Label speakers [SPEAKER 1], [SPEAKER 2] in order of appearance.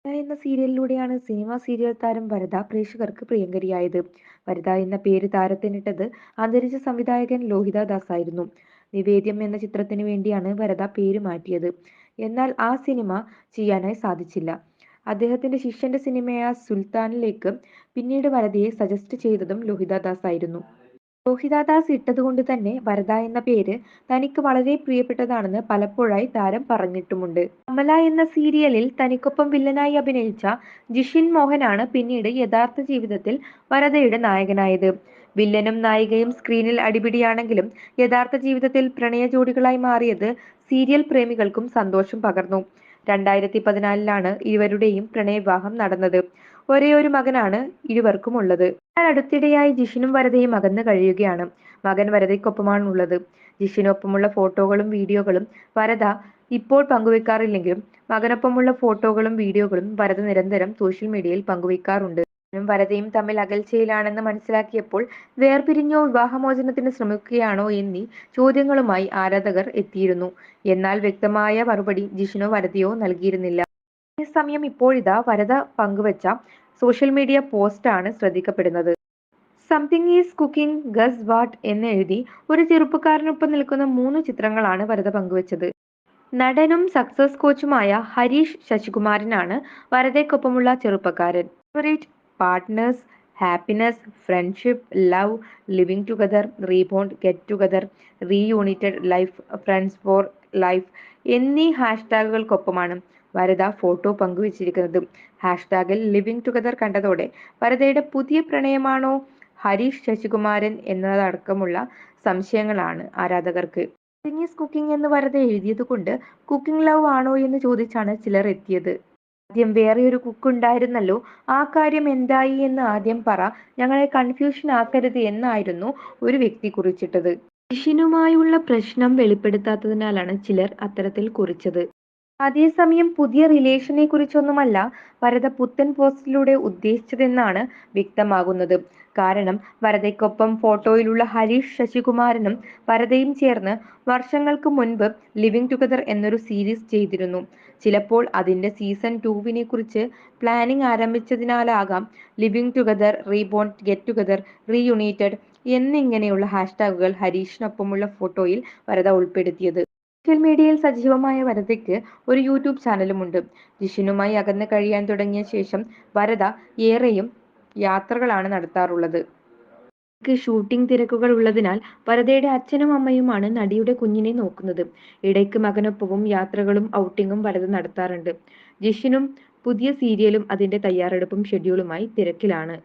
[SPEAKER 1] എന്ന സീരിയലിലൂടെയാണ് cinema serial താരം വരദ പ്രേക്ഷകർക്ക് പ്രിയങ്കരിയായത്. വരദ എന്ന പേര് താരത്തിനിട്ടത് അന്തരിച്ച സംവിധായകൻ ലോഹിതദാസ് ആയിരുന്നു. നിവേദ്യം എന്ന ചിത്രത്തിന് വേണ്ടിയാണ് വരദ പേര് മാറ്റിയത്. എന്നാൽ ആ സിനിമ ചെയ്യാനായി സാധിച്ചില്ല. അദ്ദേഹത്തിന്റെ ശിഷ്യന്റെ സിനിമയായ സുൽത്താനിലേക്ക് പിന്നീട് വരദയെ സജസ്റ്റ് ചെയ്തതും ലോഹിതദാസ് ആയിരുന്നു. ലോഹിതദാസ് ഇട്ടതുകൊണ്ട് തന്നെ വരദ എന്ന പേര് തനിക്ക് വളരെ പ്രിയപ്പെട്ടതാണെന്ന് പലപ്പോഴായി താരം പറഞ്ഞിട്ടുമുണ്ട്. കമല എന്ന സീരിയലിൽ തനിക്കൊപ്പം വില്ലനായി അഭിനയിച്ച ജിഷിൻ മോഹനാണ് പിന്നീട് യഥാർത്ഥ ജീവിതത്തിൽ വരദയുടെ നായകനായത്. വില്ലനും നായികയും സ്ക്രീനിൽ അടിപിടിയാണെങ്കിലും യഥാർത്ഥ ജീവിതത്തിൽ പ്രണയ ജോഡികളായി മാറിയത് സീരിയൽ പ്രേമികൾക്കും സന്തോഷം പകർന്നു. 2014 ഇരുവരുടെയും പ്രണയവിവാഹം നടന്നത്. ഒരേയൊരു മകനാണ് ഇരുവർക്കുമുള്ളത്. എന്നാൽ അടുത്തിടെയായി ജിഷിനും വരദയും അകന്ന് കഴിയുകയാണ്. മകൻ വരദയ്ക്കൊപ്പമാണുള്ളത്. ജിഷിനൊപ്പമുള്ള ഫോട്ടോകളും വീഡിയോകളും വരദ ഇപ്പോൾ പങ്കുവെക്കാറില്ലെങ്കിലും മകനൊപ്പമുള്ള ഫോട്ടോകളും വീഡിയോകളും വരദ നിരന്തരം സോഷ്യൽ മീഡിയയിൽ പങ്കുവെക്കാറുണ്ട്. ജിഷിനും വരദയും തമ്മിൽ അകൽച്ചയിലാണെന്ന് മനസ്സിലാക്കിയപ്പോൾ വേർപിരിഞ്ഞോ വിവാഹമോചനത്തിന് ശ്രമിക്കുകയാണോ എന്നീ ചോദ്യങ്ങളുമായി ആരാധകർ എത്തിയിരുന്നു. എന്നാൽ വ്യക്തമായ മറുപടി ജിഷിനോ വരദയോ നൽകിയിരുന്നില്ല. അതേസമയം ഇപ്പോഴിതാ വരദ പങ്കുവച്ച സോഷ്യൽ മീഡിയ പോസ്റ്റാണ് ശ്രദ്ധിക്കപ്പെടുന്നത്. Something is cooking guess what എന്നെഴുതി ഒരു ചെറുപ്പക്കാരനൊപ്പം നിൽക്കുന്ന 3 ചിത്രങ്ങളാണ് വരദ പങ്കുവച്ചത്. നടനും സക്സസ് കോച്ചുമായ ഹരീഷ് ശശികുമാരനാണ് വരദയ്ക്കൊപ്പമുള്ള ചെറുപ്പക്കാരൻ. Favourite partners, happiness, friendship, love, living together, rebond, get together, reunited life, friends for life എന്നീ ഹാഷ്ടാഗുകൾക്കൊപ്പമാണ് വരദ ഫോട്ടോ പങ്കുവച്ചിരിക്കുന്നത്. ഹാഷ്ടാഗിൽ ലിവിംഗ് ടുഗദർ കണ്ടതോടെ വരദയുടെ പുതിയ പ്രണയമാണോ ഹരീഷ് ശശികുമാരൻ എന്നതടക്കമുള്ള സംശയങ്ങളാണ് ആരാധകർക്ക്. സംതിങ് ഈസ് കുക്കിംഗ് എന്ന് വരദ എഴുതിയതുകൊണ്ട് കുക്കിംഗ് ലവ് ആണോ എന്ന് ചോദിച്ചാണ് ചിലർ എത്തിയത്. ആദ്യം വേറെയൊരു കുക്ക് ഉണ്ടായിരുന്നല്ലോ, ആ കാര്യം എന്തായി എന്ന് ആദ്യം പറ, ഞങ്ങളെ കൺഫ്യൂഷൻ ആക്കരുത് എന്നായിരുന്നു ഒരു വ്യക്തി കുറിച്ചിട്ടത്. ജിഷിനുമായുള്ള പ്രശ്നം വെളിപ്പെടുത്താത്തതിനാലാണ് ചിലർ അത്തരത്തിൽ കുറിച്ചത്. അതേസമയം പുതിയ റിലേഷനെ കുറിച്ചൊന്നുമല്ല വരദ പുത്തൻ പോസ്റ്റിലൂടെ ഉദ്ദേശിച്ചതെന്നാണ് വ്യക്തമാകുന്നത്. കാരണം വരദയ്ക്കൊപ്പം ഫോട്ടോയിലുള്ള ഹരീഷ് ശശികുമാരനും വരദയും ചേർന്ന് വർഷങ്ങൾക്ക് മുൻപ് ലിവിംഗ് ടുഗദർ എന്നൊരു സീരീസ് ചെയ്തിരുന്നു. ചിലപ്പോൾ അതിന്റെ സീസൺ 2 കുറിച്ച് പ്ലാനിംഗ് ആരംഭിച്ചതിനാലാകാം living together, rebond, get together, reunited എന്നിങ്ങനെയുള്ള ഹാഷ്ടാഗുകൾ ഹരീഷിനൊപ്പമുള്ള ഫോട്ടോയിൽ വരദ ഉൾപ്പെടുത്തിയത്. സോഷ്യൽ മീഡിയയിൽ സജീവമായ വരദയ്ക്ക് ഒരു യൂട്യൂബ് ചാനലുമുണ്ട്. ജിഷിനുമായി അകന്ന് കഴിയാൻ തുടങ്ങിയ ശേഷം വരദ ഏറെയും യാത്രകളാണ് നടത്താറുള്ളത്. ഷൂട്ടിംഗ് തിരക്കുകൾ ഉള്ളതിനാൽ വരദയുടെ അച്ഛനും അമ്മയുമാണ് നടിയുടെ കുഞ്ഞിനെ നോക്കുന്നത്. ഇടയ്ക്ക് മകനൊപ്പവും യാത്രകളും ഔട്ടിങ്ങും വരദ നടത്താറുണ്ട്. ജിഷിനും പുതിയ സീരിയലും അതിന്റെ തയ്യാറെടുപ്പും ഷെഡ്യൂളുമായി തിരക്കിലാണ്.